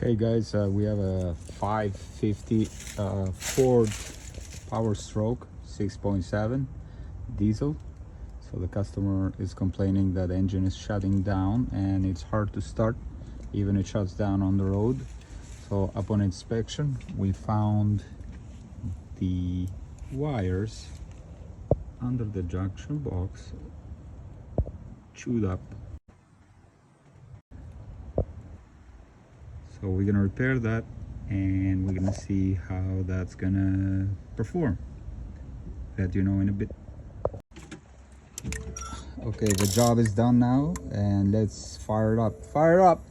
Okay guys, we have a 550 Ford PowerStroke 6.7 diesel. So the customer is complaining that the engine is shutting down and it's hard to start, even it shuts down on the road. So upon inspection, we found the wires under the junction box chewed up. So we're gonna repair that and we're gonna see how that's gonna perform. Let you know in a bit. Okay, the job is done now and let's fire it up. Fire it up!